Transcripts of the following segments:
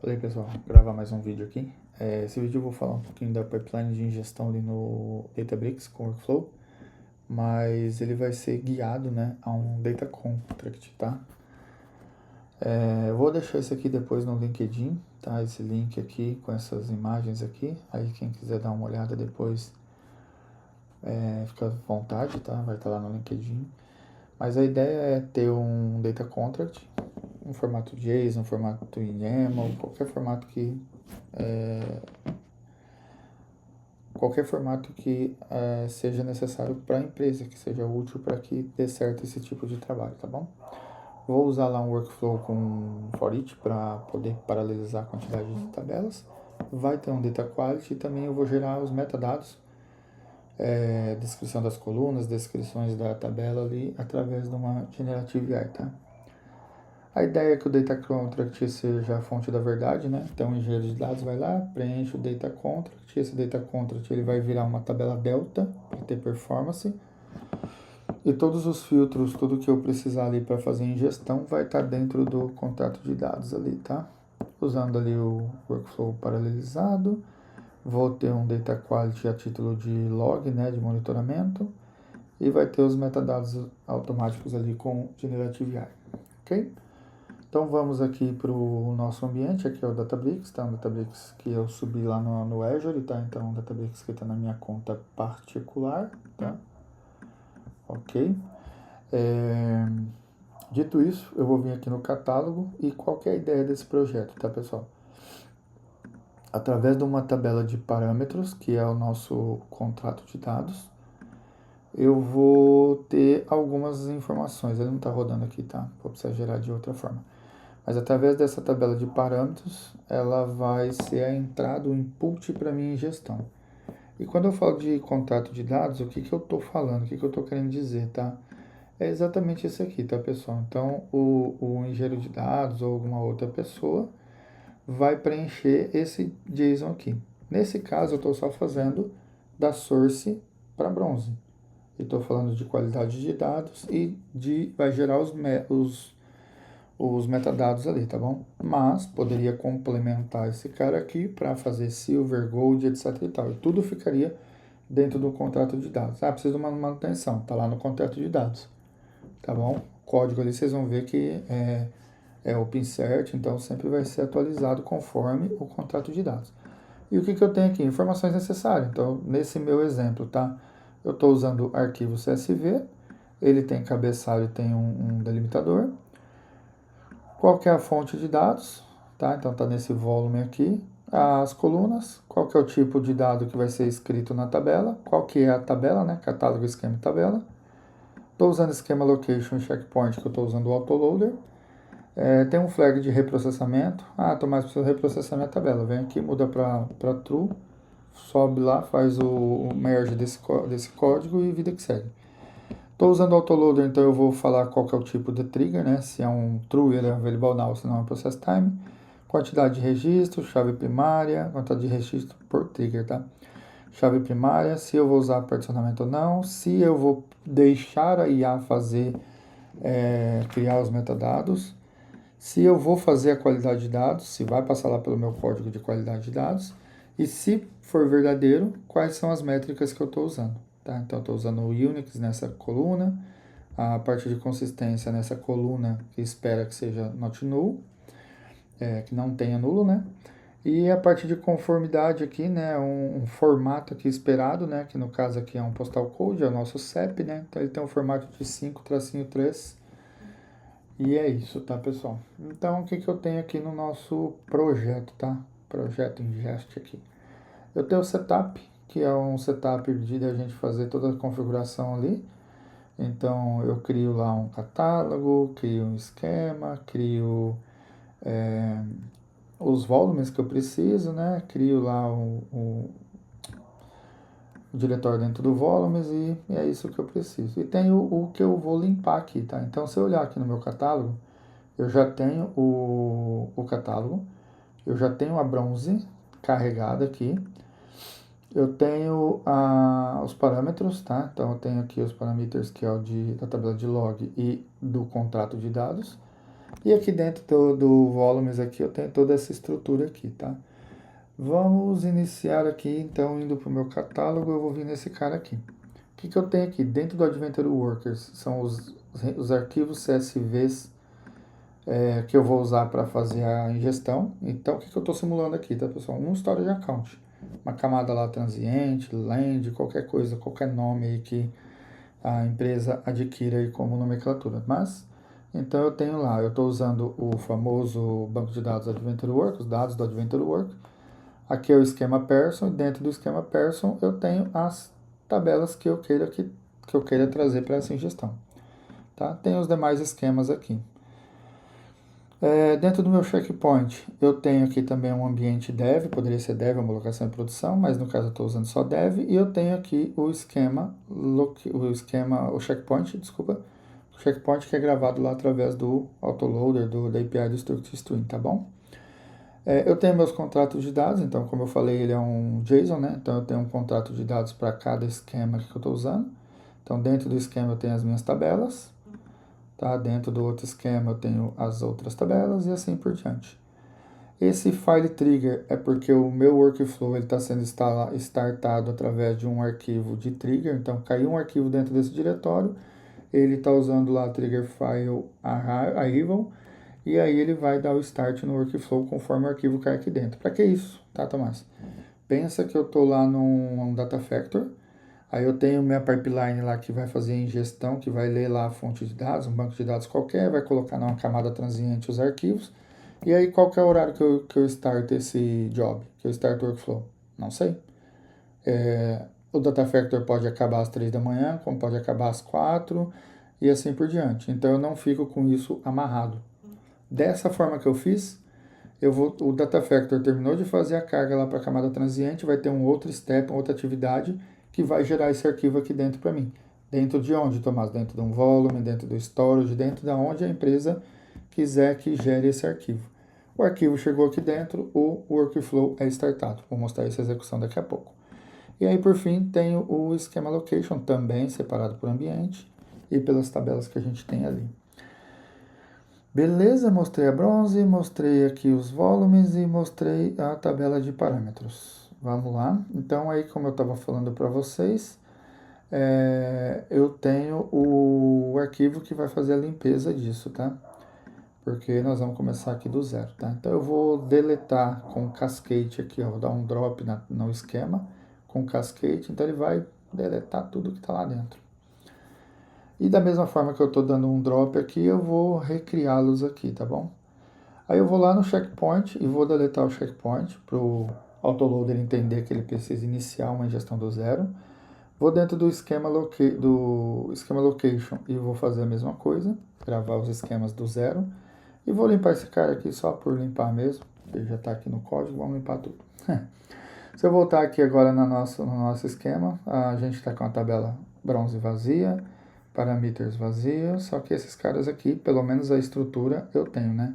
Falei pessoal, vou gravar mais um vídeo aqui. Esse vídeo eu vou falar um pouquinho da pipeline de ingestão ali no Databricks com Workflow, mas ele vai ser guiado, né, a um Data Contract, tá? Eu vou deixar isso aqui depois no LinkedIn, tá? Esse link aqui com essas imagens aqui. Aí quem quiser dar uma olhada depois, fica à vontade, tá? Vai estar lá no LinkedIn. Mas a ideia é ter um Data Contract, um formato JSON, um formato YAML, qualquer formato que seja necessário para a empresa, que seja útil para que dê certo esse tipo de trabalho, tá bom? Vou usar lá um workflow com for each para poder paralelizar a quantidade de tabelas. Vai ter um data quality e também eu vou gerar os metadados, descrição das colunas, descrições da tabela ali através de uma Generative AI, tá? A ideia é que o Data Contract seja a fonte da verdade, né? Então, o engenheiro de dados vai lá, preenche o Data Contract. Esse Data Contract ele vai virar uma tabela delta para ter performance. E todos os filtros, tudo que eu precisar ali para fazer a ingestão vai estar dentro do contrato de dados ali, tá? Usando ali o workflow paralelizado. Vou ter um Data Quality a título de log, né? De monitoramento. E vai ter os metadados automáticos ali com Generative AI, ok? Então vamos aqui para o nosso ambiente, aqui é o Databricks, tá? O Databricks que eu subi lá no Azure, tá? Então o Databricks que está na minha conta particular, tá? Ok. Dito isso, eu vou vir aqui no catálogo e qual que é a ideia desse projeto, tá pessoal? Através de uma tabela de parâmetros, que é o nosso contrato de dados, eu vou ter algumas informações. Ele não está rodando aqui, tá? Vou precisar gerar de outra forma. Mas através dessa tabela de parâmetros, ela vai ser a entrada, o input para minha ingestão. E quando eu falo de contrato de dados, o que eu estou falando, o que eu estou querendo dizer, tá? É exatamente isso aqui, tá, pessoal? Então, o engenheiro de dados ou alguma outra pessoa vai preencher esse JSON aqui. Nesse caso, eu estou só fazendo da source para bronze. Estou falando de qualidade de dados e vai gerar os metadados ali, tá bom? Mas poderia complementar esse cara aqui para fazer silver, gold, etc e tal. E tudo ficaria dentro do contrato de dados. Ah, precisa de uma manutenção, tá lá no contrato de dados, tá bom? O código ali vocês vão ver que é open cert, então sempre vai ser atualizado conforme o contrato de dados. E o que eu tenho aqui? Informações necessárias. Então, nesse meu exemplo, tá? Eu estou usando arquivo CSV, ele tem cabeçalho e tem um delimitador. Qual que é a fonte de dados, tá? Então tá nesse volume aqui. As colunas, qual que é o tipo de dado que vai ser escrito na tabela, qual que é a tabela, né? Catálogo, esquema e tabela. Estou usando esquema location e checkpoint, que eu estou usando o autoloader. Tem um flag de reprocessamento. Ah, tô mais precisando reprocessar minha tabela. Vem aqui, muda para true, sobe lá, faz o merge desse código e vida que segue. Estou usando o autoloader, então eu vou falar qual que é o tipo de trigger, né? Se é um true, ele é available now, se não é process time. Quantidade de registro, chave primária, quantidade de registro por trigger, tá? Chave primária, se eu vou usar particionamento ou não, se eu vou deixar a IA fazer, criar os metadados, se eu vou fazer a qualidade de dados, se vai passar lá pelo meu código de qualidade de dados, e se for verdadeiro, quais são as métricas que eu estou usando. Tá? Então, eu estou usando o Unix nessa coluna, a parte de consistência nessa coluna que espera que seja not null, que não tenha nulo, né? E a parte de conformidade aqui, né? Um formato aqui esperado, né? Que no caso aqui é um postal code, é o nosso CEP, né? Então ele tem um formato de 5-3. E é isso, tá, pessoal? Então, o que eu tenho aqui no nosso projeto, tá? Projeto Ingest aqui. Eu tenho o setup, que é um setup de a gente fazer toda a configuração ali. Então, eu crio lá um catálogo, crio um esquema, crio os volumes que eu preciso, né? Crio lá o diretório dentro do volumes e é isso que eu preciso. E tem o que eu vou limpar aqui, tá? Então, se eu olhar aqui no meu catálogo, eu já tenho o catálogo, eu já tenho a bronze carregada aqui, eu tenho os parâmetros, tá? Então eu tenho aqui os parâmetros que é o da tabela de log e do contrato de dados. E aqui dentro do volumes aqui eu tenho toda essa estrutura aqui, tá? Vamos iniciar aqui, então, indo para o meu catálogo, eu vou vir nesse cara aqui. O que eu tenho aqui? Dentro do Adventure Workers são os arquivos CSVs que eu vou usar para fazer a ingestão. Então, o que eu estou simulando aqui, tá, pessoal? Um storage account. Uma camada lá transiente, land, qualquer coisa, qualquer nome aí que a empresa adquira aí como nomenclatura. Mas, então eu tenho lá, eu estou usando o famoso banco de dados Adventure Work, os dados do Adventure Work. Aqui é o esquema Person, e dentro do esquema Person eu tenho as tabelas que eu queira trazer para essa ingestão. Tá? Tem os demais esquemas aqui. Dentro do meu checkpoint, eu tenho aqui também um ambiente dev, poderia ser dev, homologação e produção, mas no caso eu estou usando só dev, e eu tenho aqui o checkpoint, desculpa, o checkpoint que é gravado lá através do autoloader, da API do Struct Stream, tá bom? Eu tenho meus contratos de dados, então como eu falei, ele é um JSON, né? Então eu tenho um contrato de dados para cada esquema que eu estou usando. Então dentro do esquema eu tenho as minhas tabelas, tá? Dentro do outro esquema eu tenho as outras tabelas e assim por diante. Esse file trigger é porque o meu workflow está sendo startado através de um arquivo de trigger. Então caiu um arquivo dentro desse diretório, ele está usando lá trigger file arrival, e aí ele vai dar o start no workflow conforme o arquivo cai aqui dentro. Para que isso, tá, Tomás? Pensa que eu estou lá num data factor, aí eu tenho minha pipeline lá que vai fazer a ingestão, que vai ler lá a fonte de dados, um banco de dados qualquer, vai colocar numa camada transiente os arquivos, e aí qual que é o horário que eu start esse job, que eu start o workflow? Não sei. O data factor pode acabar às 3 da manhã, como pode acabar às 4, e assim por diante. Então eu não fico com isso amarrado. Dessa forma que eu fiz, o data factor terminou de fazer a carga lá para a camada transiente, vai ter um outro step, uma outra atividade que vai gerar esse arquivo aqui dentro para mim. Dentro de onde, Tomás? Dentro de um volume, dentro do storage, dentro de onde a empresa quiser que gere esse arquivo. O arquivo chegou aqui dentro, o workflow é startado. Vou mostrar essa execução daqui a pouco. E aí, por fim, tenho o esquema location, também separado por ambiente e pelas tabelas que a gente tem ali. Beleza, mostrei a bronze, mostrei aqui os volumes e mostrei a tabela de parâmetros. Vamos lá. Então, aí, como eu estava falando para vocês, eu tenho o arquivo que vai fazer a limpeza disso, tá? Porque nós vamos começar aqui do zero, tá? Então, eu vou deletar com cascade aqui, ó, vou dar um drop no esquema com cascade, então ele vai deletar tudo que está lá dentro. E da mesma forma que eu estou dando um drop aqui, eu vou recriá-los aqui, tá bom? Aí eu vou lá no checkpoint e vou deletar o checkpoint para o autoloader entender que ele precisa iniciar uma ingestão do zero. Vou dentro do esquema location e vou fazer a mesma coisa, gravar os esquemas do zero. E vou limpar esse cara aqui só por limpar mesmo, ele já está aqui no código, vamos limpar tudo. Se eu voltar aqui agora no nosso esquema, a gente está com a tabela bronze vazia, parameters vazios, só que esses caras aqui, pelo menos a estrutura eu tenho, né?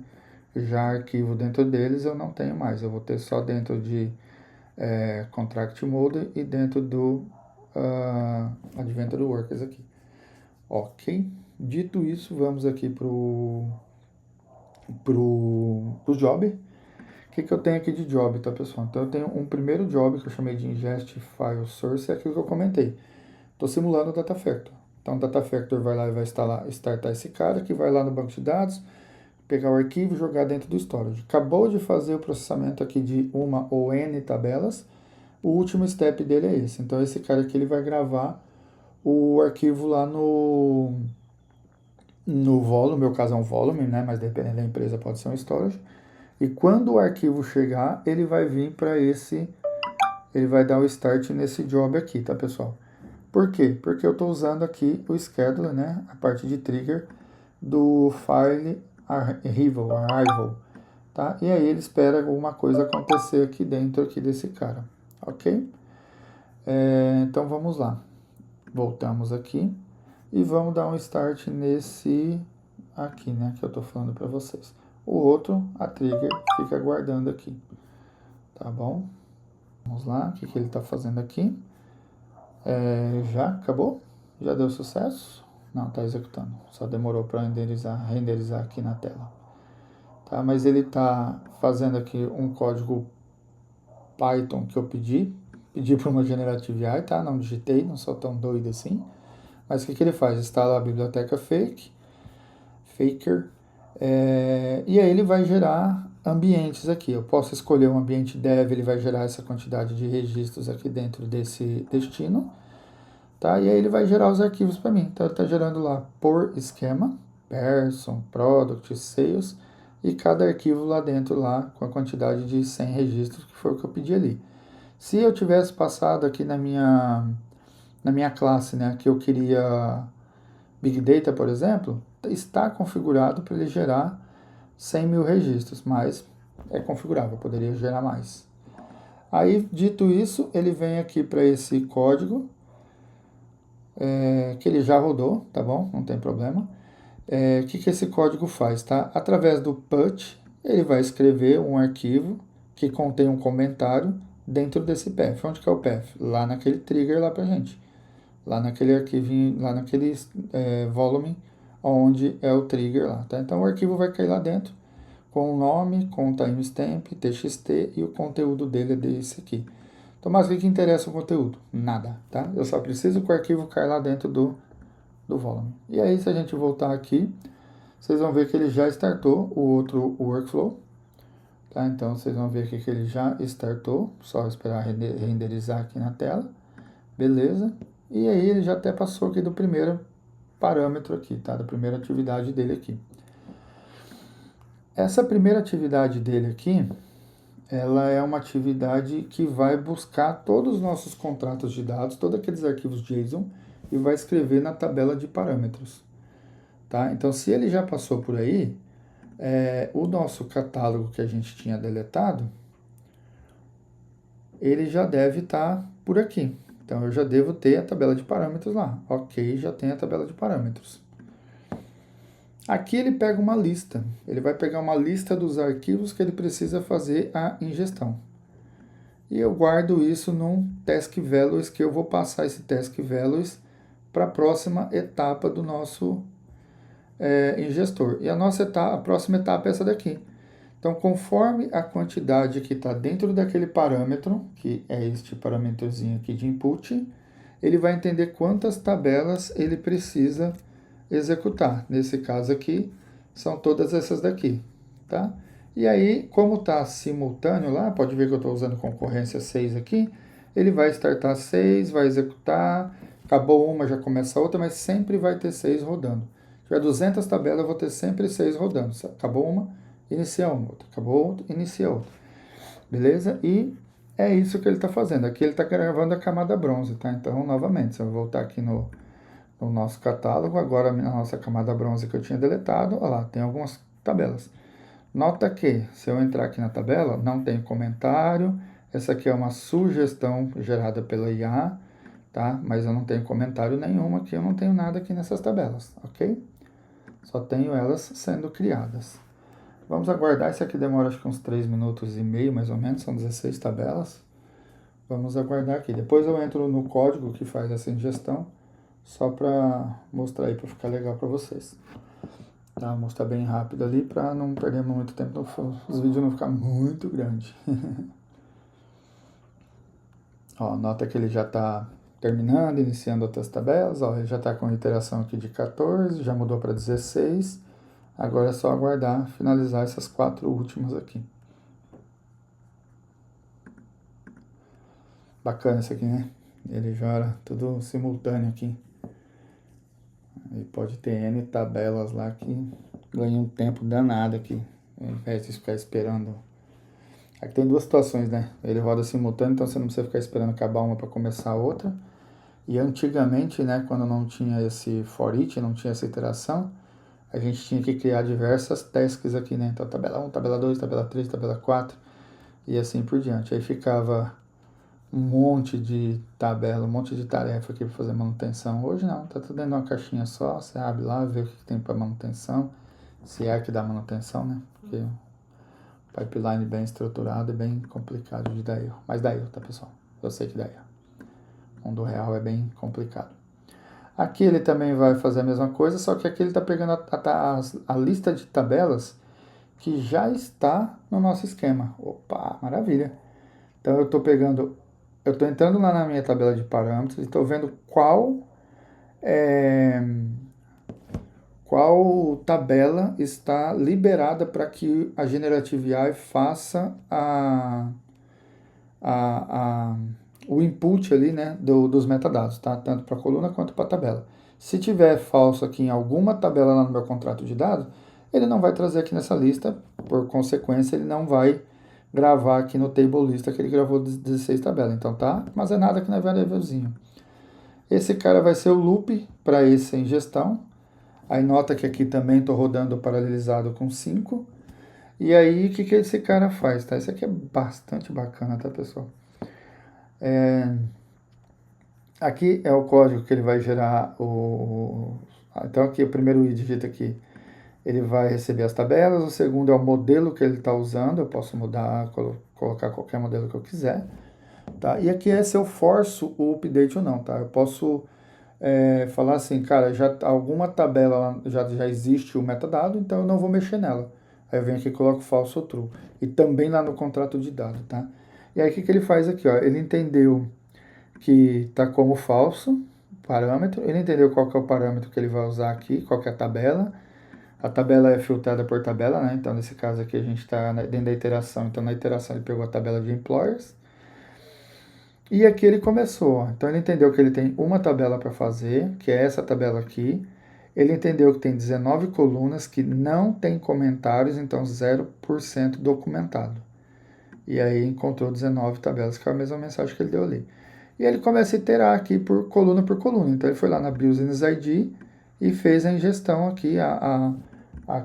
Já arquivo dentro deles eu não tenho mais, eu vou ter só dentro de Contract Mode e dentro do Adventure Workers aqui. Ok? Dito isso, vamos aqui pro job. O que eu tenho aqui de job, tá, pessoal? Então eu tenho um primeiro job que eu chamei de Ingest File Source, é aquilo que eu comentei. Estou simulando o Data Factor. Então o Data Factor vai lá e vai startar esse cara que vai lá no banco de dados, pegar o arquivo e jogar dentro do storage. Acabou de fazer o processamento aqui de uma ou N tabelas, o último step dele é esse. Então esse cara aqui ele vai gravar o arquivo lá no volume, no meu caso é um volume, né? Mas dependendo da empresa pode ser um storage. E quando o arquivo chegar, ele vai vir para ele vai dar o start nesse job aqui, tá, pessoal? Por quê? Porque eu estou usando aqui o scheduler, né? A parte de trigger do file arrival, tá? E aí ele espera alguma coisa acontecer aqui dentro aqui desse cara, ok? Então vamos lá. Voltamos aqui e vamos dar um start nesse aqui, né? Que eu estou falando para vocês. O outro, a trigger, fica aguardando aqui, tá bom? Vamos lá, o que ele está fazendo aqui? Já acabou? Já deu sucesso? Não, está executando. Só demorou para renderizar aqui na tela. tá? Mas ele está fazendo aqui um código Python que eu pedi para uma Generative AI, tá? Não digitei, não sou tão doido assim. Mas o que ele faz? Instala a biblioteca Faker, e aí ele vai gerar ambientes aqui. Eu posso escolher um ambiente dev, ele vai gerar essa quantidade de registros aqui dentro desse destino, tá? E aí ele vai gerar os arquivos para mim. Então ele está gerando lá por esquema, person, product, sales, e cada arquivo lá dentro lá com a quantidade de 100 registros que foi o que eu pedi ali. Se eu tivesse passado aqui na minha classe, né, que eu queria Big Data, por exemplo, está configurado para ele gerar 100 mil registros, mas é configurável, poderia gerar mais. Aí, dito isso, ele vem aqui para esse código, que ele já rodou, tá bom? Não tem problema. O que esse código faz, tá? Através do put, ele vai escrever um arquivo que contém um comentário dentro desse path. Onde que é o path? Lá naquele trigger lá pra gente. Lá naquele arquivinho, lá naquele volume onde é o trigger lá, tá? Então o arquivo vai cair lá dentro com o nome, com o timestamp, txt e o conteúdo dele é desse aqui. Então, mas o que interessa o conteúdo? Nada, tá? Eu só preciso que o arquivo caia lá dentro do volume. E aí, se a gente voltar aqui, vocês vão ver que ele já startou o outro workflow, tá? Então, vocês vão ver aqui que ele já startou, só esperar renderizar aqui na tela, beleza? E aí, ele já até passou aqui do primeiro parâmetro aqui, tá? Da primeira atividade dele aqui. Essa primeira atividade dele aqui, ela é uma atividade que vai buscar todos os nossos contratos de dados, todos aqueles arquivos JSON, e vai escrever na tabela de parâmetros. Tá? Então, se ele já passou por aí, o nosso catálogo que a gente tinha deletado, ele já deve estar por aqui. Então, eu já devo ter a tabela de parâmetros lá. Ok, já tem a tabela de parâmetros. Aqui ele pega uma lista. Ele vai pegar uma lista dos arquivos que ele precisa fazer a ingestão. E eu guardo isso num task values, que eu vou passar esse task values para a próxima etapa do nosso ingestor. E a próxima etapa é essa daqui. Então, conforme a quantidade que está dentro daquele parâmetro, que é este parâmetrozinho aqui de input, ele vai entender quantas tabelas ele precisa executar. Nesse caso aqui, são todas essas daqui, tá? E aí, como está simultâneo lá, pode ver que eu estou usando concorrência 6 aqui, ele vai startar 6, vai executar, acabou uma, já começa outra, mas sempre vai ter 6 rodando. Se tiver 200 tabelas, eu vou ter sempre 6 rodando. Acabou uma, inicia uma, outra. Acabou outra, inicia outra. Beleza? E é isso que ele está fazendo. Aqui ele está gravando a camada bronze, tá? Então, novamente, se eu voltar aqui no nosso catálogo, agora a nossa camada bronze que eu tinha deletado, olha lá, tem algumas tabelas. Nota que, se eu entrar aqui na tabela, não tem comentário, essa aqui é uma sugestão gerada pela IA, tá? Mas eu não tenho comentário nenhum aqui, eu não tenho nada aqui nessas tabelas, ok? Só tenho elas sendo criadas. Vamos aguardar, isso aqui demora acho que uns 3 minutos e meio, mais ou menos, são 16 tabelas. Vamos aguardar aqui. Depois eu entro no código que faz essa ingestão, só para mostrar aí, para ficar legal para vocês. Tá? Mostrar bem rápido ali para não perder muito tempo, os vídeos não ficar muito grandes. Ó, nota que ele já está terminando, iniciando outras tabelas. Ó, ele já está com iteração aqui de 14, já mudou para 16. Agora é só aguardar finalizar essas 4 últimas aqui. Bacana isso aqui, né? Ele já era tudo simultâneo aqui. E pode ter N tabelas lá que ganham um tempo danado aqui, ao invés de ficar esperando. Aqui tem 2 situações, né? Ele roda simultâneo, então você não precisa ficar esperando acabar uma para começar a outra. E antigamente, né, quando não tinha esse for each, não tinha essa iteração, a gente tinha que criar diversas tasks aqui, né? Então, tabela 1, tabela 2, tabela 3, tabela 4 e assim por diante. Aí ficava um monte de tabela, um monte de tarefa aqui para fazer manutenção. Hoje não, tá tudo dentro de uma caixinha só, você abre lá, vê o que tem para manutenção, se é que dá manutenção, né? Porque o pipeline bem estruturado é bem complicado de dar erro. Mas dá erro, tá, pessoal? Eu sei que dá erro. O mundo real é bem complicado. Aqui ele também vai fazer a mesma coisa, só que aqui ele está pegando a lista de tabelas que já está no nosso esquema. Opa, maravilha. Então eu estou pegando, eu estou entrando lá na minha tabela de parâmetros e estou vendo é, qual tabela está liberada para que a Generative AI faça a, o input ali, né, dos metadados, tá? Tanto para a coluna quanto para a tabela. Se tiver falso aqui em alguma tabela lá no meu contrato de dados, ele não vai trazer aqui nessa lista, por consequência, ele não vai gravar aqui no table lista que ele gravou 16 tabelas. Então tá armazenado aqui na variablezinho. Esse cara vai ser o loop para essa ingestão. Aí nota que aqui também estou rodando paralelizado com 5. E aí, o que esse cara faz, tá? Isso aqui é bastante bacana, tá, pessoal? Aqui é o código que ele vai gerar o... Então aqui o primeiro digito aqui, ele vai receber as tabelas. O segundo é o modelo que ele está usando. Eu posso mudar, colocar qualquer modelo que eu quiser. Tá? E aqui é se eu forço o update ou não, tá? Eu posso falar assim, cara, já alguma tabela já existe o metadado, então eu não vou mexer nela. Aí eu venho aqui e coloco false ou true. E também lá no contrato de dados, tá? E aí o que ele faz aqui, ó? Ele entendeu que está como falso parâmetro, ele entendeu qual que é o parâmetro que ele vai usar aqui, qual que é a tabela. A tabela é filtrada por tabela, né? Então nesse caso aqui a gente está dentro da iteração, então na iteração ele pegou a tabela de employers. E aqui ele começou, então ele entendeu que ele tem uma tabela para fazer, que é essa tabela aqui. Ele entendeu que tem 19 colunas que não tem comentários, então 0% documentado. E aí encontrou 19 tabelas, que é a mesma mensagem que ele deu ali. E ele começa a iterar aqui por coluna. Então ele foi lá na Business ID e fez a ingestão aqui,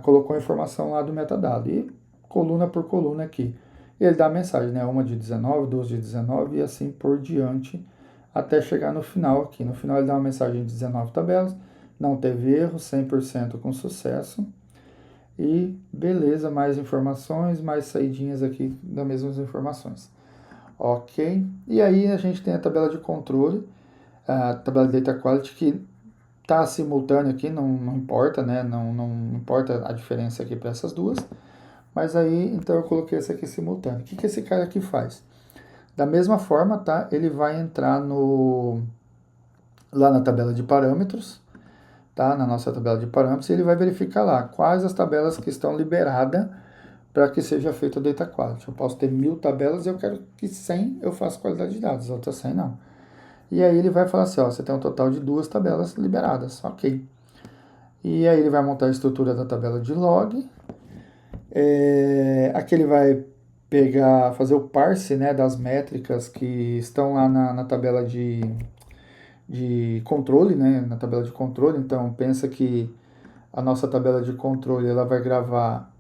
colocou a informação lá do metadado. E coluna por coluna aqui. E ele dá a mensagem, né? Uma de 19, duas de 19 e assim por diante, até chegar no final aqui. No final ele dá uma mensagem de 19 tabelas, não teve erro, 100% com sucesso. E beleza, mais informações, mais saidinhas aqui das mesmas informações. Ok? E aí a gente tem a tabela de controle, a tabela de Data Quality, que está simultânea aqui, não importa, né? Não importa a diferença aqui para essas duas. Mas aí, então eu coloquei esse aqui simultâneo. O que esse cara aqui faz? Da mesma forma, tá? Ele vai entrar lá na tabela de parâmetros, tá? Na nossa tabela de parâmetros, e ele vai verificar lá quais as tabelas que estão liberadas para que seja feito o Data Quality. Eu posso ter 1000 tabelas e eu quero que 100 eu faça qualidade de dados, outras 100 não. E aí ele vai falar assim, ó, você tem um total de 2 tabelas liberadas, ok. E aí ele vai montar a estrutura da tabela de log. Aqui ele vai fazer o parse, né, das métricas que estão lá na tabela de controle, né, na tabela de controle. Então pensa que a nossa tabela de controle ela vai gravar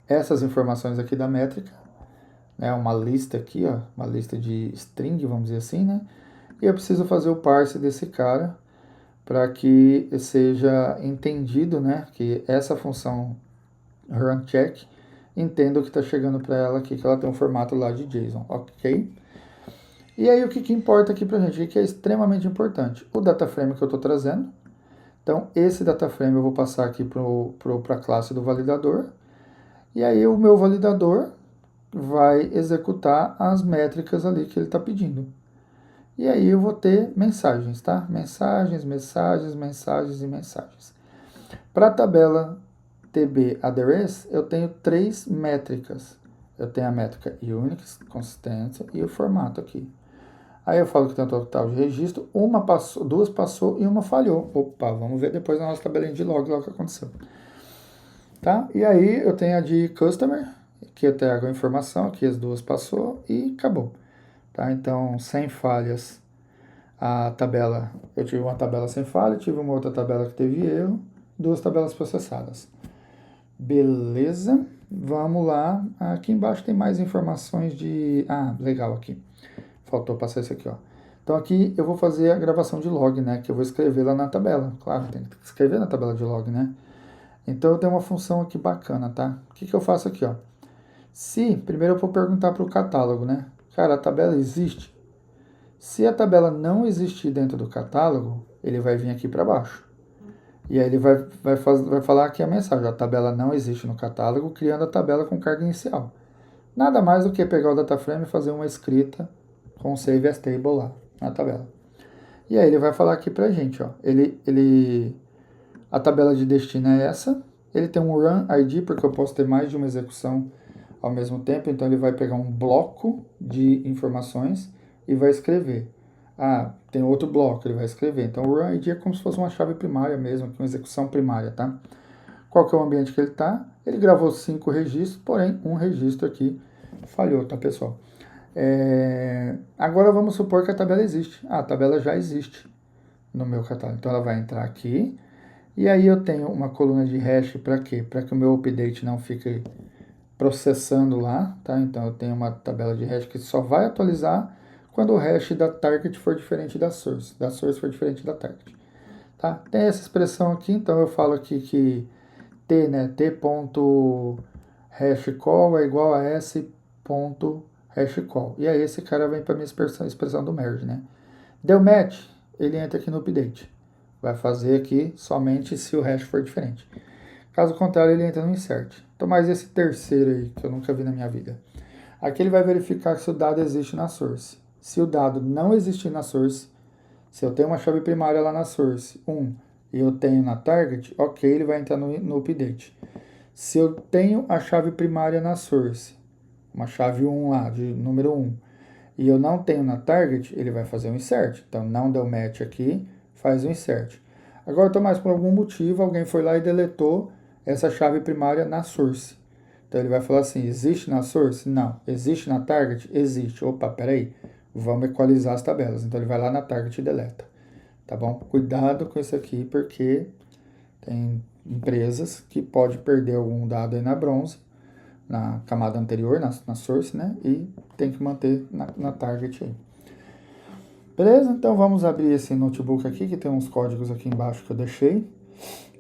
essas informações aqui da métrica, né, uma lista aqui, ó, uma lista de string, vamos dizer assim, né, e eu preciso fazer o parse desse cara para que seja entendido, né, que essa função run check entenda o que está chegando para ela aqui, que ela tem um formato lá de JSON, ok? E aí o que importa aqui para a gente, o que é extremamente importante? O data frame que eu estou trazendo. Então esse data frame eu vou passar aqui para a classe do validador. E aí o meu validador vai executar as métricas ali que ele está pedindo. E aí eu vou ter mensagens, tá? Mensagens, mensagens, mensagens e mensagens. Para a tabela TB address, eu tenho 3 métricas. Eu tenho a métrica Unix, consistência e o formato aqui. Aí eu falo que tem um total de registro, uma passou, 2 passou e uma falhou. Opa, vamos ver depois na nossa tabelinha de log lá o que aconteceu. Tá? E aí eu tenho a de customer, que eu trago a informação, aqui as 2 passou e acabou. Tá? Então, sem falhas, a tabela, eu tive uma tabela sem falha, tive uma outra tabela que teve erro, 2 tabelas processadas. Beleza, vamos lá. Aqui embaixo tem mais informações de... Ah, legal aqui. Faltou passar isso aqui, ó. Então aqui eu vou fazer a gravação de log, né? Que eu vou escrever lá na tabela. Claro, tem que escrever na tabela de log, né? Então eu tenho uma função aqui bacana, tá? O que eu faço aqui, ó? Primeiro eu vou perguntar para o catálogo, né? Cara, a tabela existe? Se a tabela não existir dentro do catálogo, ele vai vir aqui para baixo. E aí ele vai falar aqui a mensagem, a tabela não existe no catálogo, criando a tabela com carga inicial. Nada mais do que pegar o dataframe e fazer uma escrita com save as table lá na tabela. E aí ele vai falar aqui pra gente, ó, a tabela de destino é essa, ele tem um run ID, porque eu posso ter mais de uma execução ao mesmo tempo, então ele vai pegar um bloco de informações e vai escrever. Ah, tem outro bloco, ele vai escrever. Então o run ID é como se fosse uma chave primária mesmo, uma execução primária, tá? Qual que é o ambiente que ele está? Ele gravou 5 registros, porém um registro aqui falhou, tá, pessoal? Agora vamos supor que a tabela existe. Ah, a tabela já existe no meu catálogo. Então ela vai entrar aqui. E aí eu tenho uma coluna de hash para quê? Para que o meu update não fique processando lá, tá? Então eu tenho uma tabela de hash que só vai atualizar quando o hash da target for diferente da source for diferente da target, tá? Tem essa expressão aqui, então eu falo aqui que t, né, t.hashCall é igual a s.hashCall. E aí esse cara vem para minha expressão do merge, né? Deu match, ele entra aqui no update. Vai fazer aqui somente se o hash for diferente. Caso contrário, ele entra no insert. Então, mais esse terceiro aí, que eu nunca vi na minha vida. Aqui ele vai verificar se o dado existe na source. Se o dado não existir na source, se eu tenho uma chave primária lá na source, 1, e eu tenho na target, ok, ele vai entrar no update. Se eu tenho a chave primária na source, uma chave 1 lá, de número 1, e eu não tenho na target, ele vai fazer um insert. Então, não deu match aqui, faz um insert. Agora, Tomás, por algum motivo, alguém foi lá e deletou essa chave primária na source. Então, ele vai falar assim, existe na source? Não. Existe na target? Existe. Opa, peraí, vamos equalizar as tabelas. Então, ele vai lá na target e deleta. Tá bom? Cuidado com isso aqui, porque tem empresas que pode perder algum dado aí na bronze, na camada anterior, na source, né? E tem que manter na target aí. Beleza? Então vamos abrir esse notebook aqui, que tem uns códigos aqui embaixo que eu deixei,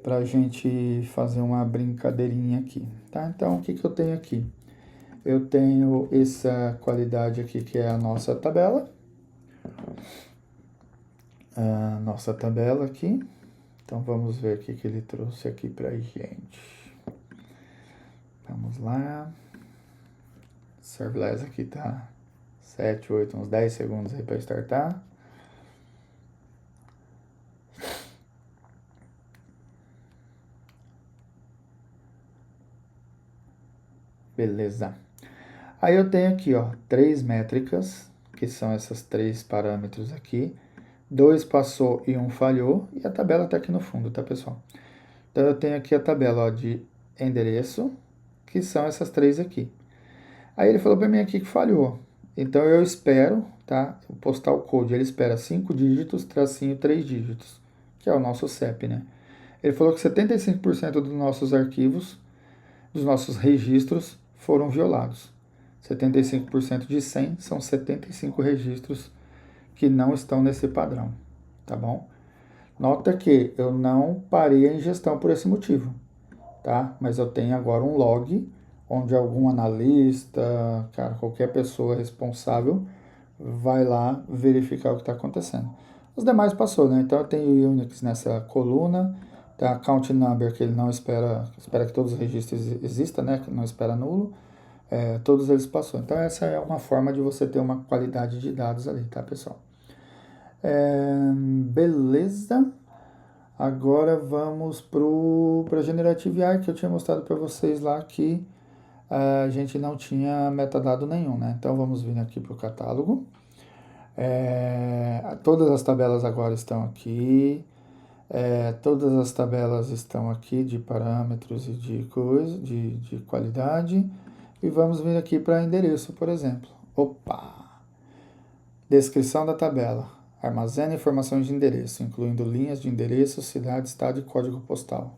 pra gente fazer uma brincadeirinha aqui, tá? Então o que eu tenho aqui? Eu tenho essa qualidade aqui que é a nossa tabela. A nossa tabela aqui. Então vamos ver o que ele trouxe aqui pra gente. Vamos lá. Serverless aqui tá 7, 8, uns 10 segundos aí para startar. Beleza. Aí eu tenho aqui, ó, 3 métricas, que são essas 3 parâmetros aqui. 2 passou e 1 falhou, e a tabela tá aqui no fundo, tá, pessoal? Então eu tenho aqui a tabela, ó, de endereço, que são essas 3 aqui. Aí ele falou para mim aqui que falhou. Então eu espero, tá? O postal code, ele espera 5 dígitos, tracinho 3 dígitos, que é o nosso CEP, né? Ele falou que 75% dos nossos arquivos, dos nossos registros, foram violados. 75% de 100 são 75 registros que não estão nesse padrão, tá bom? Nota que eu não parei a ingestão por esse motivo, tá? Mas eu tenho agora um log onde algum analista, cara, qualquer pessoa responsável vai lá verificar o que está acontecendo. Os demais passou, né? Então eu tenho o Unix nessa coluna, tem a count number que ele não espera que todos os registros existam, né? Que não espera nulo. Todos eles passou. Então essa é uma forma de você ter uma qualidade de dados ali, tá, pessoal? Beleza. Agora vamos para Generative AI, que eu tinha mostrado para vocês lá que a gente não tinha metadado nenhum, né? Então vamos vir aqui para o catálogo. Todas as tabelas agora estão aqui. Todas as tabelas estão aqui de parâmetros e de coisa, de qualidade. E vamos vir aqui para endereço, por exemplo. Opa! Descrição da tabela. Armazena informações de endereço, incluindo linhas de endereço, cidade, estado e código postal.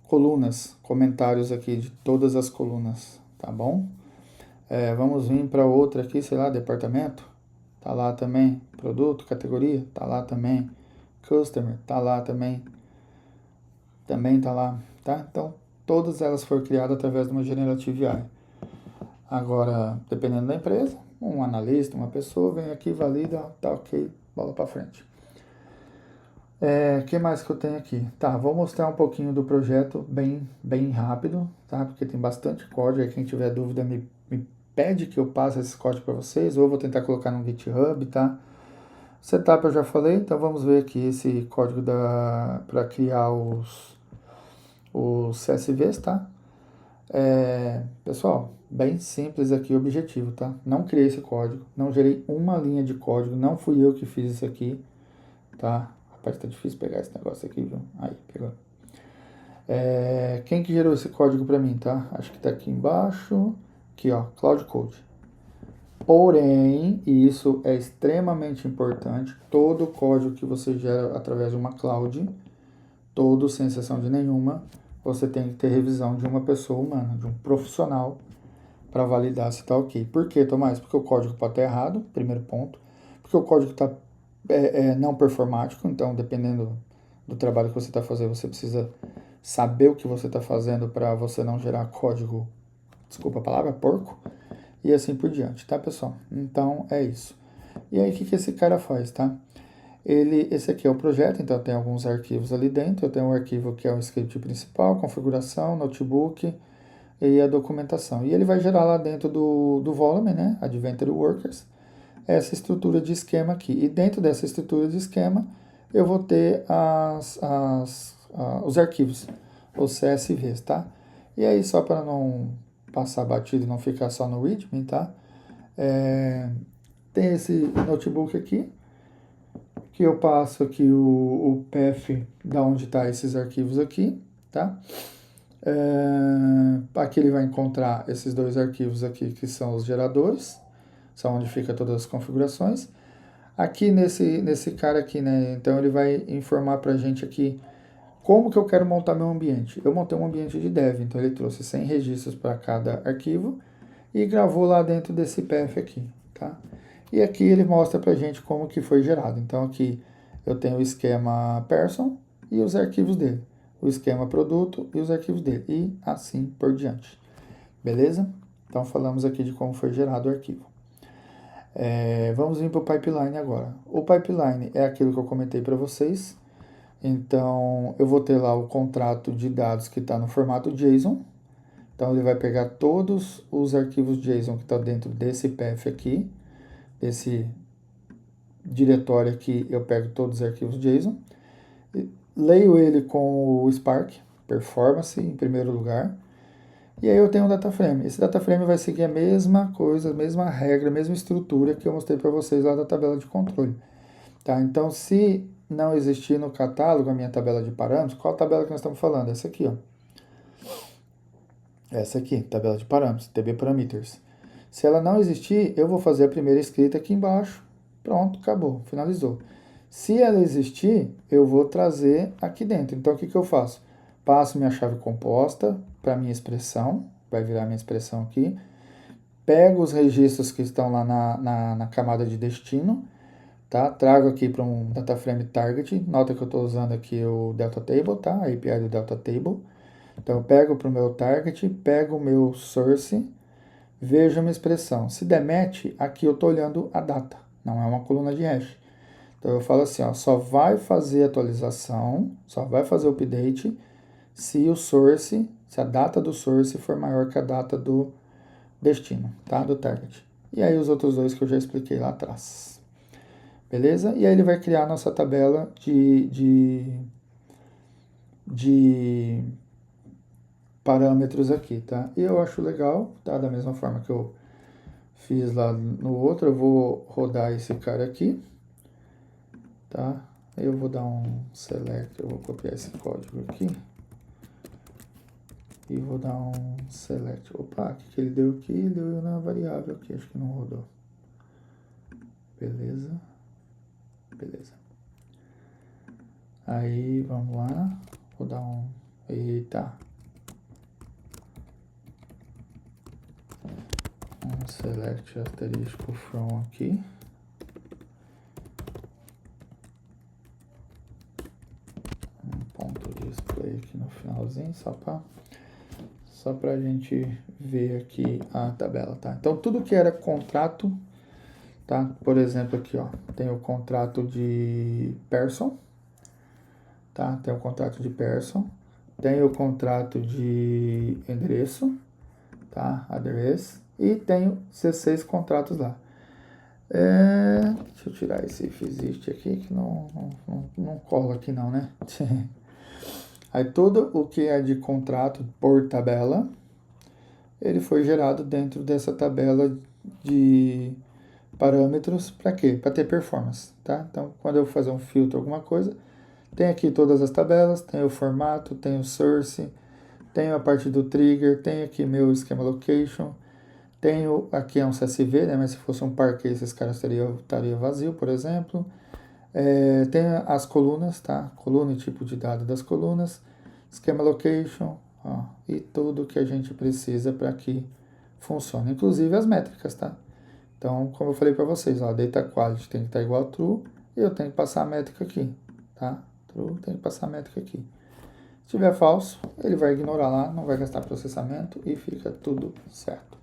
Colunas, comentários aqui de todas as colunas, tá bom? Vamos vir para outra aqui, sei lá, departamento. Tá lá também. Produto, categoria, tá lá também. Customer, tá lá também. Também tá lá, tá? Então, todas elas foram criadas através de uma Generative AI. Agora, dependendo da empresa, um analista, uma pessoa vem aqui, valida, tá ok, bola para frente. Que mais que eu tenho aqui? Tá, vou mostrar um pouquinho do projeto bem rápido, tá? Porque tem bastante código, aí quem tiver dúvida me pede que eu passe esse código para vocês, ou eu vou tentar colocar no GitHub, tá? Setup eu já falei, então vamos ver aqui esse código para criar os CSVs, tá? Pessoal, bem simples aqui o objetivo, tá? Não criei esse código, não gerei uma linha de código, não fui eu que fiz isso aqui, tá? Rapaz, tá difícil pegar esse negócio aqui, viu? Aí, pegou. Quem que gerou esse código para mim, tá? Acho que tá aqui embaixo. Aqui, ó, Cloud Code. Porém, e isso é extremamente importante, todo código que você gera através de uma cloud, todo sem exceção de nenhuma, você tem que ter revisão de uma pessoa humana, de um profissional, para validar se está ok. Por quê, Tomás? Porque o código pode estar errado, primeiro ponto. Porque o código está não performático, então dependendo do trabalho que você está fazendo, você precisa saber o que você está fazendo para você não gerar código, desculpa a palavra, porco, e assim por diante, tá, pessoal? Então é isso. E aí, o que esse cara faz, tá? Esse aqui é o projeto, então tem alguns arquivos ali dentro. Eu tenho um arquivo que é o script principal, configuração, notebook e a documentação. E ele vai gerar lá dentro do volume, né, Adventure Workers, essa estrutura de esquema aqui. E dentro dessa estrutura de esquema, eu vou ter os arquivos, os CSVs, tá? E aí, só para não passar batido e não ficar só no README, tá? Tem esse notebook aqui, que eu passo aqui o path da onde está esses arquivos aqui, tá? Aqui ele vai encontrar esses dois arquivos aqui, que são os geradores, são onde fica todas as configurações. Aqui nesse cara aqui, né, então ele vai informar pra gente aqui como que eu quero montar meu ambiente. Eu montei um ambiente de dev, então ele trouxe 100 registros para cada arquivo e gravou lá dentro desse path aqui, tá? E aqui ele mostra pra gente como que foi gerado. Então aqui eu tenho o esquema person e os arquivos dele, o esquema produto e os arquivos dele, e assim por diante. Beleza? Então falamos aqui de como foi gerado o arquivo. Vamos vir para o pipeline agora. O pipeline é aquilo que eu comentei para vocês. Então, eu vou ter lá o contrato de dados que está no formato JSON. Então, ele vai pegar todos os arquivos JSON que estão dentro desse path aqui, desse diretório aqui, eu pego todos os arquivos JSON, leio ele com o Spark, performance em primeiro lugar, e aí eu tenho um data frame. Esse data frame vai seguir a mesma coisa, a mesma regra, a mesma estrutura que eu mostrei para vocês lá da tabela de controle. Tá? Então, se não existir no catálogo a minha tabela de parâmetros, qual tabela que nós estamos falando? Essa aqui, ó. Essa aqui, tabela de parâmetros, TB Parameters. Se ela não existir, eu vou fazer a primeira escrita aqui embaixo. Pronto, acabou, finalizou. Se ela existir, eu vou trazer aqui dentro. Então, o que eu faço? Passo minha chave composta para minha expressão, vai virar minha expressão aqui. Pego os registros que estão lá na camada de destino, tá? Trago aqui para um data frame target. Nota que eu estou usando aqui o Delta Table, tá? A API do Delta Table. Então, eu pego para o meu target, pego o meu source, vejo a minha expressão. Se der match, aqui eu estou olhando a data, não é uma coluna de hash. Então, eu falo assim, ó, só vai fazer atualização, só vai fazer update se o source, se a data do source for maior que a data do destino, tá? Do target. E aí os outros dois que eu já expliquei lá atrás. Beleza? E aí ele vai criar a nossa tabela de parâmetros aqui, tá? E eu acho legal, tá? Da mesma forma que eu fiz lá no outro, eu vou rodar esse cara aqui, tá? Eu vou dar um select, eu vou copiar esse código aqui e vou dar um select. Opa, o que ele deu aqui? Ele deu na variável aqui, acho que não rodou. Beleza. Beleza. Aí, vamos lá. Vou dar um... Eita. Um select asterisco from aqui. Um ponto de display aqui no finalzinho, só pra gente ver aqui a tabela, tá? Então, tudo que era contrato, tá? Por exemplo, aqui, ó, tem o contrato de person, tá? Tem o contrato de person, tem o contrato de endereço, tá? Address, e tenho 16 contratos lá. Deixa eu tirar esse if exist aqui, que não cola aqui não, né? Aí tudo o que é de contrato por tabela, ele foi gerado dentro dessa tabela de parâmetros. Para quê? Para ter performance, tá? Então, quando eu fazer um filtro, alguma coisa, tem aqui todas as tabelas, tem o formato, tem o source, tenho a parte do trigger, tem aqui meu schema location, tenho aqui é um CSV, né? Mas se fosse um parquet, esses caras estaria vazio, por exemplo. Tem as colunas, tá? Coluna e tipo de dado das colunas, schema location, ó, e tudo que a gente precisa para que funcione, inclusive as métricas, tá? Então, como eu falei para vocês, ó, data quality tem que estar igual a true e eu tenho que passar a métrica aqui, tá? True tem que passar a métrica aqui. Se tiver falso, ele vai ignorar lá, não vai gastar processamento e fica tudo certo.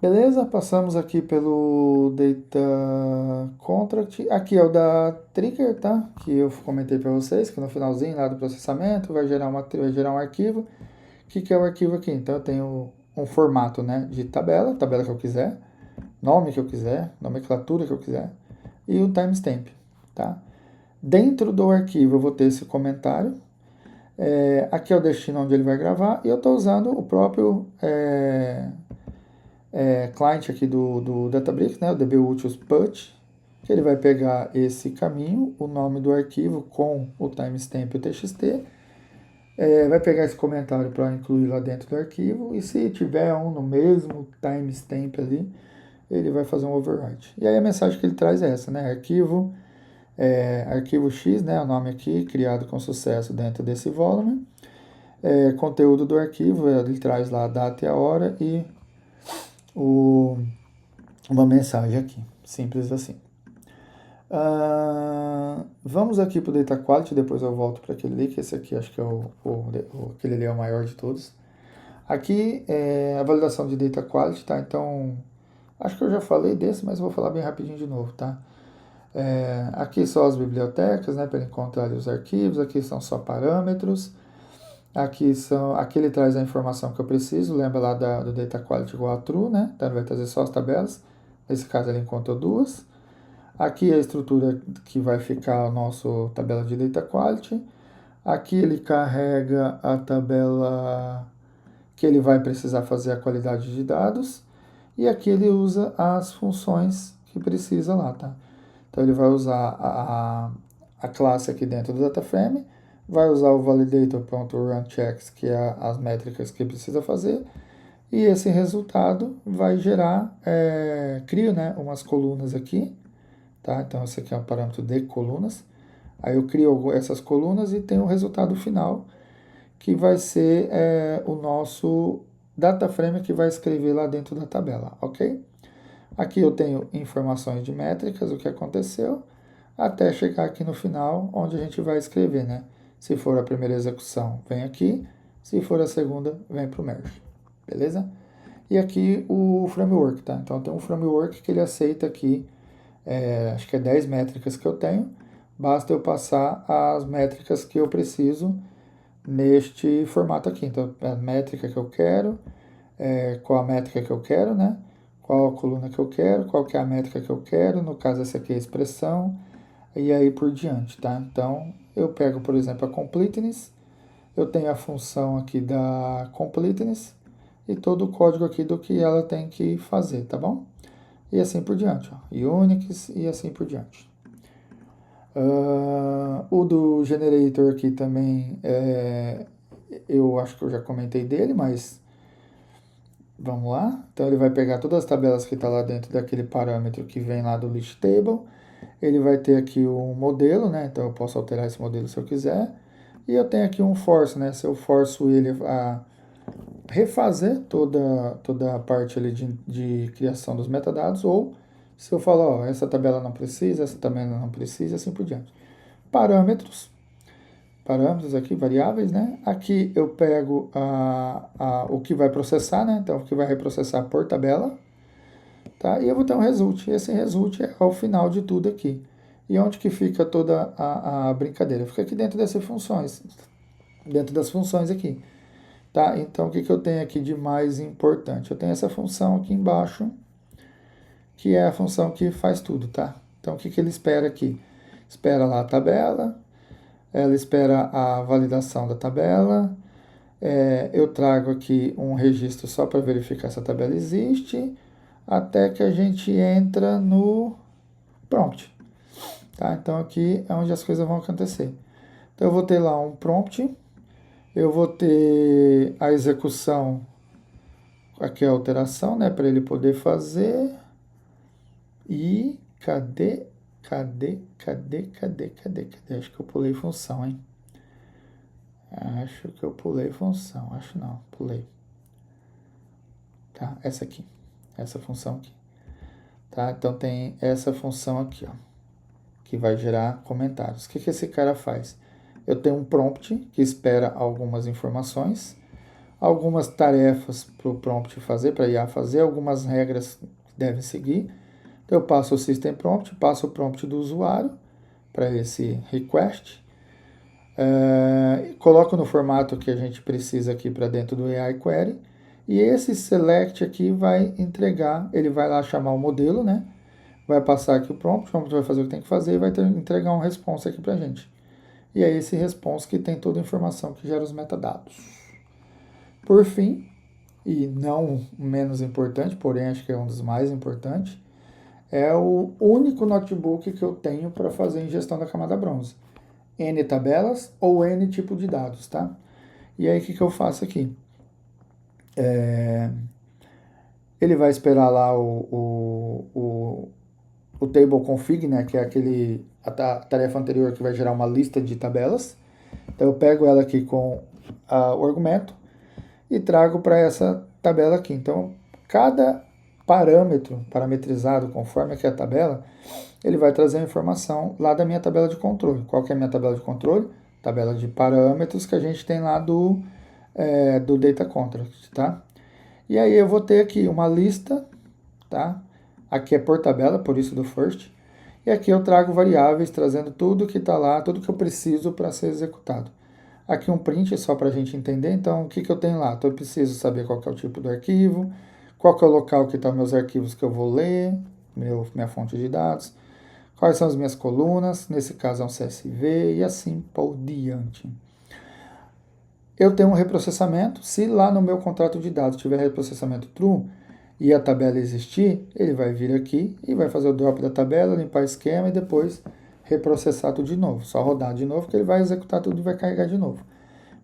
Beleza? Passamos aqui pelo Data Contract. Aqui é o da Trigger, tá? Que eu comentei para vocês, que no finalzinho lá do processamento vai gerar um arquivo. O que é o arquivo aqui? Então eu tenho um formato, né, de tabela que eu quiser, nome que eu quiser, nomenclatura que eu quiser, e o timestamp, tá? Dentro do arquivo eu vou ter esse comentário. Aqui é o destino onde ele vai gravar, e eu estou usando o próprio client aqui do Databricks, né, o dbutils put, que ele vai pegar esse caminho, o nome do arquivo com o timestamp e o txt, vai pegar esse comentário para incluir lá dentro do arquivo, e se tiver um no mesmo timestamp ali, ele vai fazer um override. E aí a mensagem que ele traz é essa, né, arquivo X, né, o nome aqui, criado com sucesso dentro desse volume, conteúdo do arquivo, ele traz lá a data e a hora e uma mensagem aqui, simples assim. Vamos aqui para o Data Quality, depois eu volto para aquele ali, que esse aqui acho que é aquele ali é o maior de todos. Aqui é a validação de Data Quality, tá? Então, acho que eu já falei desse, mas eu vou falar bem rapidinho de novo, tá? Aqui são as bibliotecas, né, para encontrar os arquivos, aqui são só parâmetros, aqui ele traz a informação que eu preciso, lembra lá do Data Quality igual a true, né? Então ele vai trazer só as tabelas, nesse caso ele encontrou duas. Aqui é a estrutura que vai ficar a nossa tabela de Data Quality. Aqui ele carrega a tabela que ele vai precisar fazer a qualidade de dados. E aqui ele usa as funções que precisa lá, tá? Então ele vai usar a classe aqui dentro do DataFrame, vai usar o validator.runChecks, que é as métricas que precisa fazer, e esse resultado vai gerar, cria, né, umas colunas aqui, tá? Então esse aqui é um parâmetro de colunas. Aí eu crio essas colunas e tenho o resultado final, que vai ser o nosso DataFrame que vai escrever lá dentro da tabela, ok? Aqui eu tenho informações de métricas, o que aconteceu, até chegar aqui no final, onde a gente vai escrever, né? Se for a primeira execução, vem aqui. Se for a segunda, vem para o merge. Beleza? E aqui o framework, tá? Então tem um framework que ele aceita aqui, acho que é 10 métricas que eu tenho. Basta eu passar as métricas que eu preciso neste formato aqui. Então, a métrica que eu quero, qual a métrica que eu quero, né? Qual a coluna que eu quero, qual que é a métrica que eu quero, no caso essa aqui é a expressão, e aí por diante, tá? Então, eu pego, por exemplo, a completeness, eu tenho a função aqui da completeness e todo o código aqui do que ela tem que fazer, tá bom? E assim por diante, ó, Unix e assim por diante. O do generator aqui também, eu acho que eu já comentei dele, mas vamos lá. Então ele vai pegar todas as tabelas que está lá dentro daquele parâmetro que vem lá do list table. Ele vai ter aqui um modelo, né? Então eu posso alterar esse modelo se eu quiser. E eu tenho aqui um force, né? Se eu forço ele a refazer toda a parte ali de criação dos metadados, ou se eu falo, ó, essa tabela não precisa, essa tabela não precisa, assim por diante. Parâmetros aqui, variáveis, né? Aqui eu pego o que vai processar, né? Então, o que vai reprocessar por tabela, tá? E eu vou ter um result. Esse result é ao final de tudo aqui. E onde que fica toda a brincadeira? Fica aqui dentro dessas funções, dentro das funções aqui. Tá? Então, o que eu tenho aqui de mais importante? Eu tenho essa função aqui embaixo, que é a função que faz tudo, tá? Então, o que ele espera aqui? Espera lá a tabela, ela espera a validação da tabela, eu trago aqui um registro só para verificar se a tabela existe, até que a gente entra no prompt. Tá? Então, aqui é onde as coisas vão acontecer. Então, eu vou ter lá um prompt, eu vou ter a execução, aqui é a alteração, né, para ele poder fazer. E cadê? Acho que eu pulei função, hein? Acho que eu pulei função. Acho não, pulei. Tá, essa aqui. Essa função aqui. Tá, então tem essa função aqui, ó, que vai gerar comentários. O que esse cara faz? Eu tenho um prompt que espera algumas informações, algumas tarefas para o prompt fazer, para a IA fazer, algumas regras que devem seguir. Então, eu passo o system prompt, passo o prompt do usuário para esse request, coloco no formato que a gente precisa aqui para dentro do AI Query, e esse select aqui vai entregar, ele vai lá chamar o modelo, né? Vai passar aqui o prompt vai fazer o que tem que fazer e vai entregar um response aqui para a gente. E é esse response que tem toda a informação que gera os metadados. Por fim, e não menos importante, porém acho que é um dos mais importantes, é o único notebook que eu tenho para fazer ingestão da camada bronze. N tabelas ou N tipo de dados, tá? E aí, o que eu faço aqui? Ele vai esperar lá o table config, né? Que é a tarefa anterior que vai gerar uma lista de tabelas. Então, eu pego ela aqui com o argumento e trago para essa tabela aqui. Então, cada parâmetro parametrizado conforme aqui a tabela, ele vai trazer a informação lá da minha tabela de controle. Qual que é a minha tabela de controle? Tabela de parâmetros que a gente tem lá do data contract, tá? E aí eu vou ter aqui uma lista, tá? Aqui é por tabela, por isso do first. E aqui eu trago variáveis, trazendo tudo que está lá, tudo que eu preciso para ser executado. Aqui um print só para a gente entender. Então, o que eu tenho lá? Então, eu preciso saber qual que é o tipo do arquivo, qual que é o local que estão meus arquivos que eu vou ler, minha fonte de dados, quais são as minhas colunas, nesse caso é um CSV, e assim por diante. Eu tenho um reprocessamento, se lá no meu contrato de dados tiver reprocessamento true e a tabela existir, ele vai vir aqui e vai fazer o drop da tabela, limpar o esquema e depois reprocessar tudo de novo. Só rodar de novo que ele vai executar tudo e vai carregar de novo.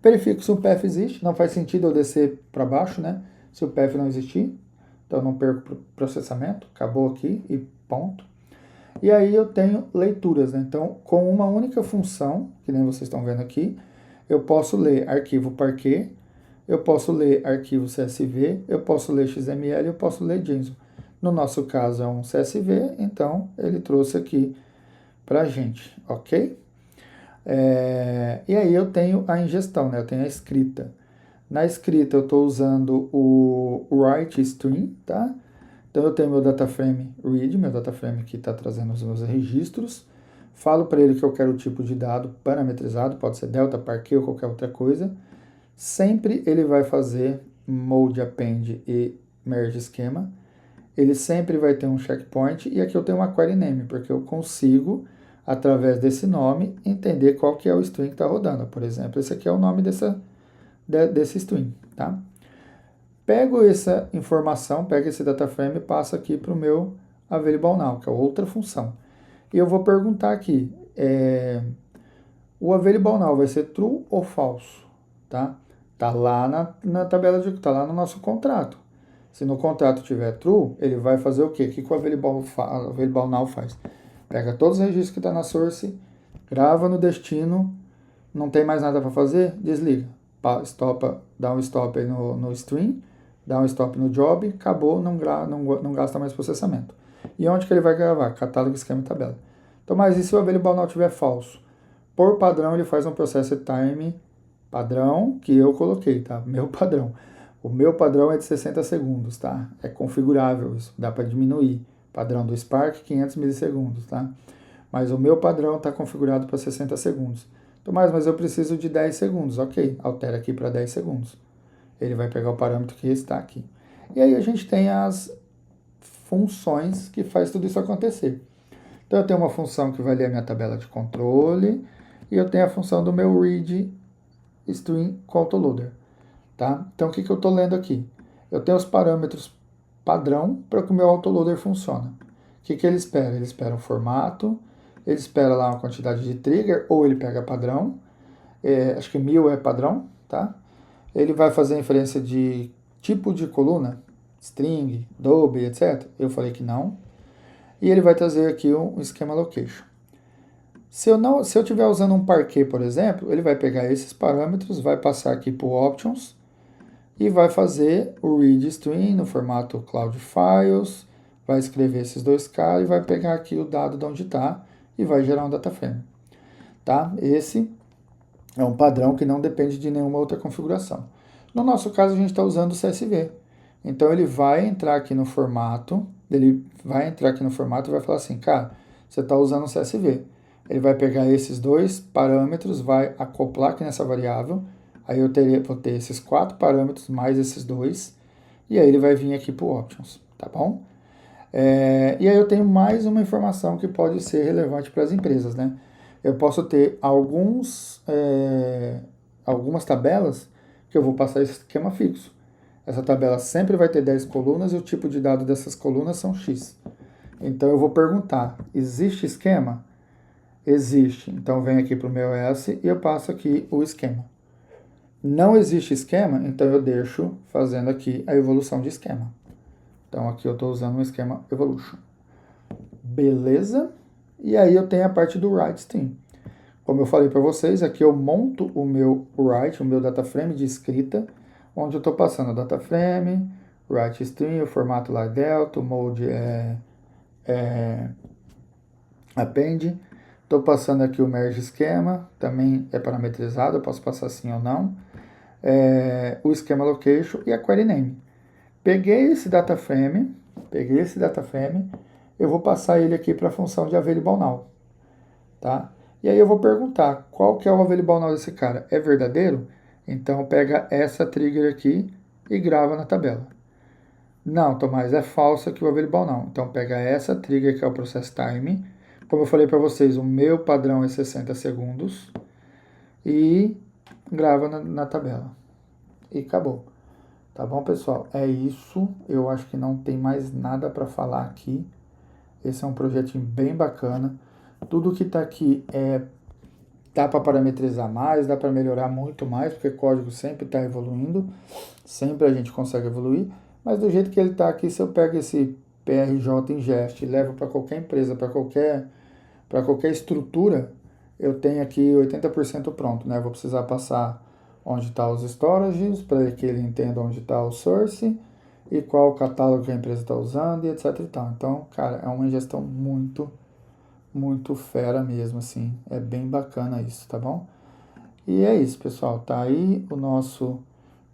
Verifico se o path existe, não faz sentido eu descer para baixo, né? Se o path não existir, então eu não perco processamento, acabou aqui e ponto. E aí eu tenho leituras, né? Então, com uma única função, que nem vocês estão vendo aqui, eu posso ler arquivo Parquet, eu posso ler arquivo CSV, eu posso ler XML, eu posso ler JSON. No nosso caso é um CSV, então ele trouxe aqui para a gente, ok? E aí eu tenho a ingestão, né? Eu tenho a escrita. Na escrita eu estou usando o write string, tá? Então eu tenho meu data frame read, meu data frame que está trazendo os meus registros. Falo para ele que eu quero o tipo de dado parametrizado, pode ser delta, parquet ou qualquer outra coisa. Sempre ele vai fazer mode append e merge esquema. Ele sempre vai ter um checkpoint e aqui eu tenho uma query name, porque eu consigo, através desse nome, entender qual que é o string que está rodando. Por exemplo, esse aqui é o nome desse string, tá? Pego essa informação, pego esse data frame e passo aqui para o meu available now, que é outra função. E eu vou perguntar aqui, o available now vai ser true ou falso? Tá? Tá lá na tabela tá lá no nosso contrato. Se no contrato tiver true, ele vai fazer o quê? O que o available now faz? Pega todos os registros que está na source, grava no destino, não tem mais nada para fazer, desliga. Dá um stop aí no stream, dá um stop no job, acabou, não gasta mais processamento. E onde que ele vai gravar? Catálogo, esquema e tabela. Então, mas e se o available now tiver falso? Por padrão, ele faz um process time padrão que eu coloquei, tá? Meu padrão. O meu padrão é de 60 segundos, tá? É configurável isso, dá para diminuir. Padrão do Spark, 500 milissegundos, tá? Mas o meu padrão está configurado para 60 segundos. Tomás, mas eu preciso de 10 segundos. Ok, altera aqui para 10 segundos. Ele vai pegar o parâmetro que está aqui. E aí a gente tem as funções que faz tudo isso acontecer. Então eu tenho uma função que vai ler a minha tabela de controle e eu tenho a função do meu read string com autoloader. Tá? Então o que eu estou lendo aqui? Eu tenho os parâmetros padrão para que o meu autoloader funcione. O que ele espera? Ele espera um formato, ele espera lá uma quantidade de trigger, ou ele pega padrão, acho que 1000 é padrão, tá? Ele vai fazer inferência de tipo de coluna, string, double, etc. Eu falei que não. E ele vai trazer aqui um schema location. Se eu estiver usando um parquet, por exemplo, ele vai pegar esses parâmetros, vai passar aqui para o options e vai fazer o read string no formato cloud files, vai escrever esses dois caras e vai pegar aqui o dado de onde está e vai gerar um data frame. Tá? Esse é um padrão que não depende de nenhuma outra configuração. No nosso caso, a gente está usando o CSV. Então, ele vai entrar aqui no formato, e vai falar assim, cara, você está usando o CSV. Ele vai pegar esses dois parâmetros, vai acoplar aqui nessa variável, aí vou ter esses 4 parâmetros mais esses dois, e aí ele vai vir aqui para o options, tá bom? E aí eu tenho mais uma informação que pode ser relevante para as empresas, né? Eu posso ter algumas tabelas que eu vou passar esse esquema fixo. Essa tabela sempre vai ter 10 colunas e o tipo de dado dessas colunas são X. Então eu vou perguntar, existe esquema? Existe. Então vem aqui para o meu S e eu passo aqui o esquema. Não existe esquema, então eu deixo fazendo aqui a evolução de esquema. Então aqui eu estou usando um esquema evolution. Beleza? E aí eu tenho a parte do write stream. Como eu falei para vocês, aqui eu monto o meu write, o meu data frame de escrita, onde eu estou passando o data frame, write stream, o formato lá é delta, o mode é append. Estou passando aqui o merge esquema, também é parametrizado, eu posso passar sim ou não. O esquema location e a query name. Peguei esse data frame, eu vou passar ele aqui para a função de available now, tá? E aí eu vou perguntar, qual que é o available now desse cara? É verdadeiro? Então pega essa trigger aqui e grava na tabela. Não, Tomás, é falso aqui o available now. Então pega essa trigger que é o process time. Como eu falei para vocês, o meu padrão é 60 segundos e grava na tabela. E acabou. Tá bom, pessoal? É isso. Eu acho que não tem mais nada para falar aqui. Esse é um projetinho bem bacana. Tudo que está aqui dá para parametrizar mais, dá para melhorar muito mais, porque o código sempre está evoluindo, sempre a gente consegue evoluir, mas do jeito que ele está aqui, se eu pego esse PRJ ingest e levo para qualquer empresa, para qualquer estrutura, eu tenho aqui 80% pronto, né? Eu vou precisar passar onde está os storages, para que ele entenda onde está o source e qual o catálogo que a empresa está usando e etc e tal. Então, cara, é uma ingestão muito fera mesmo, assim. É bem bacana isso, tá bom? E é isso, pessoal. Tá aí o nosso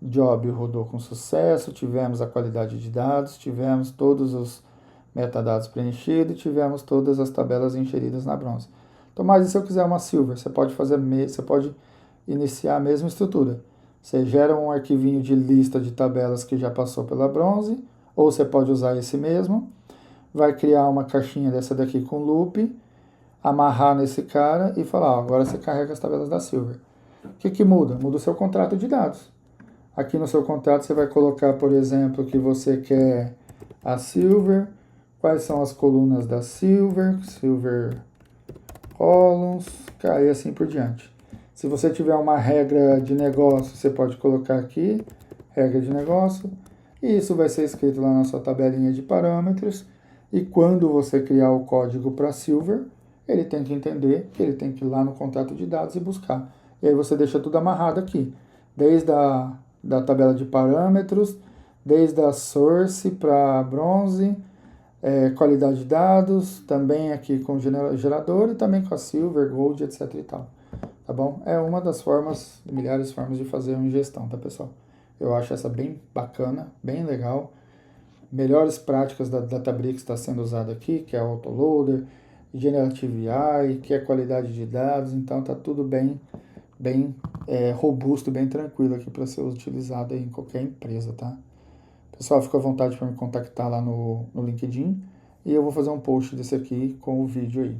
job rodou com sucesso, tivemos a qualidade de dados, tivemos todos os metadados preenchidos, tivemos todas as tabelas inseridas na bronze. Tomás, e se eu quiser uma silver? Você pode iniciar a mesma estrutura. Você gera um arquivinho de lista de tabelas que já passou pela bronze, ou você pode usar esse mesmo. Vai criar uma caixinha dessa daqui com loop, amarrar nesse cara e falar, ó, agora você carrega as tabelas da silver. O que muda? Muda o seu contrato de dados. Aqui no seu contrato você vai colocar, por exemplo, que você quer a silver, quais são as colunas da silver columns, e assim por diante. Se você tiver uma regra de negócio, você pode colocar aqui, regra de negócio, e isso vai ser escrito lá na sua tabelinha de parâmetros, e quando você criar o código para silver, ele tem que entender que ele tem que ir lá no contrato de dados e buscar. E aí você deixa tudo amarrado aqui, desde da tabela de parâmetros, desde a source para bronze, qualidade de dados, também aqui com o gerador e também com a silver, gold, etc e tal. Tá bom? É uma das formas, milhares de formas de fazer uma ingestão, tá, pessoal? Eu acho essa bem bacana, bem legal. Melhores práticas da Databricks está sendo usada aqui, que é o autoloader Generative AI, quer qualidade de dados, então tá tudo bem robusto, bem tranquilo aqui para ser utilizado aí em qualquer empresa, tá? Pessoal, fica à vontade para me contactar lá no LinkedIn e eu vou fazer um post desse aqui com o vídeo aí,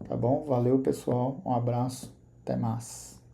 tá bom? Valeu, pessoal, um abraço, até mais.